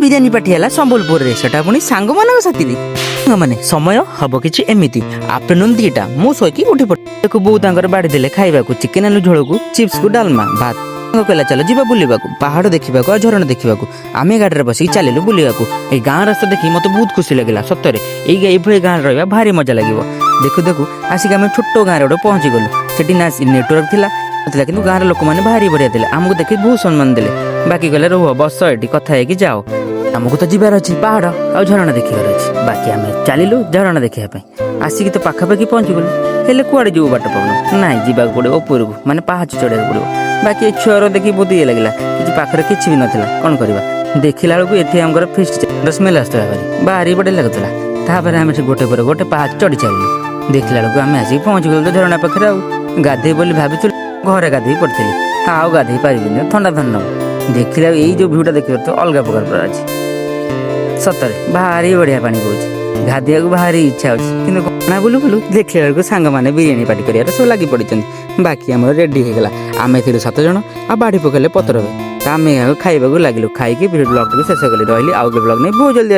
Biryani party ହେଲା ସମ୍ବଲପୁରରେ, ସେଟା ପୁଣି ସାଙ୍ଗମାନଙ୍କ ସାଥିରେ। ସାଙ୍ଗମାନେ ସମୟ ହବ କିଛି ଏମିତି ଆଫ୍ଟରନୁନ୍ 2ଟା, ମୁଁ ଶୋଇକି ଉଠି ପଡ଼ିବାକୁ ବୋଉ ତାଙ୍କର ବାଢ଼ି ଦେଲେ ଖାଇବାକୁ ଚିକେନ ଆଲୁ ଝୋଳକୁ ଚିପ୍ସକୁ ଡାଲମା ଭାତ। କହିଲା ଚାଲ ଯିବା ବୁଲିବାକୁ, ପାହାଡ଼ ଦେଖିବାକୁ ଆଉ ଝରଣା ଦେଖିବାକୁ। ଆମେ ଗାଡ଼ିରେ ବସିକି ଚାଲିଲୁ ବୁଲିବାକୁ। ଏଇ ଗାଁ ରାସ୍ତା ଦେଖି ମୋତେ ବହୁତ ଖୁସି ଲାଗିଲା। ସତରେ ଏଇଭଳି ଗାଁରେ ରହିବା ଭାରି ମଜା ଲାଗିବ। ଦେଖୁ ଦେଖୁ ଆସିକି ଆମେ ଛୋଟ ଗାଁରେ ଗୋଟେ ପହଞ୍ଚିଗଲୁ। ସେଠି ନା ନେଟୱାର୍କ ଥିଲା କିନ୍ତୁ ଗାଁର ଲୋକମାନେ ଭାରି ବଢ଼ିଆ ଥିଲେ। ଆମକୁ ଦେଖି ବହୁତ ସମ୍ମାନ ଦେଲେ। ବାକି କହିଲେ ରୁହ ବସ ଏଠି କଥା ହେଇକି ଯାଅ, ଆମକୁ ତ ଯିବାର ଅଛି ପାହାଡ଼ ଆଉ ଝରଣା ଦେଖିବାର ଅଛି। ବାକି ଆମେ ଚାଲିଲୁ ଝରଣା ଦେଖିବା ପାଇଁ। ଆସିକି ତ ପାଖାପାଖି ପହଞ୍ଚିଗଲୁ। ହେଲେ କୁଆଡ଼େ ଯିବୁ ବାଟ ପାଉନ, ନାଇଁ ଯିବାକୁ ପଡ଼ିବ ଉପରକୁ, ମାନେ ପାହାଚ ଚଢ଼ିବାକୁ ପଡ଼ିବ। ବାକି ଏ ଛୁଆର ଦେଖି ବହୁତ ଇଏ ଲାଗିଲା, କିଛି ପାଖରେ କିଛି ବି ନଥିଲା। କ'ଣ କରିବା, ଦେଖିଲା ବେଳକୁ ଏଠି ଆମର ଫିଷ୍ଟ ସ୍ମେଲ୍ ଆସୁଥିଲା ଭାରି ବଢ଼ିଆ ଲାଗୁଥିଲା। ତାପରେ ଆମେ ଗୋଟେ ପରେ ଗୋଟେ ପାହାଚ ଚଢ଼ି ଚାଲିଲୁ। ଦେଖିଲା ବେଳକୁ ଆମେ ଆସିକି ପହଞ୍ଚିଗଲୁ ତ ଝରଣା ପାଖରେ। ଆଉ ଗାଧେଇ ବୋଲି ଭାବିଥିଲୁ, ଘରେ ଗାଧେଇ ପଡ଼ିଥିଲି, ଆଉ ଗାଧେଇ ପାରିବିନି, ଥଣ୍ଡା ଥଣ୍ଡା। ଦେଖିଲା ଏଇ ଯେଉଁ ଭିଉଟା ଦେଖିବାର ତ ଅଲଗା ପ୍ରକାର ପୁରା ଅଛି। ସତରେ ଭାରି ବଢ଼ିଆ ପାଣି ବହୁଛି, ଗାଧେଇବାକୁ ଭାରି ଇଚ୍ଛା ହେଉଛି। କିନ୍ତୁ କଣା ବୁଲୁ ବୁଲୁ ଦେଖିଲା ବେଳକୁ ସାଙ୍ଗମାନେ ବିରିୟାନୀ ପାର୍ଟି କରିବାରେ ସବୁ ଲାଗି ପଡ଼ିଛନ୍ତି। ବାକି ଆମର ରେଡ଼ି ହେଇଗଲା। ଆମେ ଥିଲୁ 7 ଜଣ, ଆଉ ବାଢ଼ି ପକେଇଲେ ପତ୍ରରେ। ଆମେ ଖାଇବାକୁ ଲାଗିଲୁ। ଖାଇକି ବ୍ଲଗ୍ଟିକୁ ଶେଷ କଲି। ରହିଲି ଆଉ ବ୍ଲଗ୍ ନେଇ ବହୁତ ଜଲ୍ଦି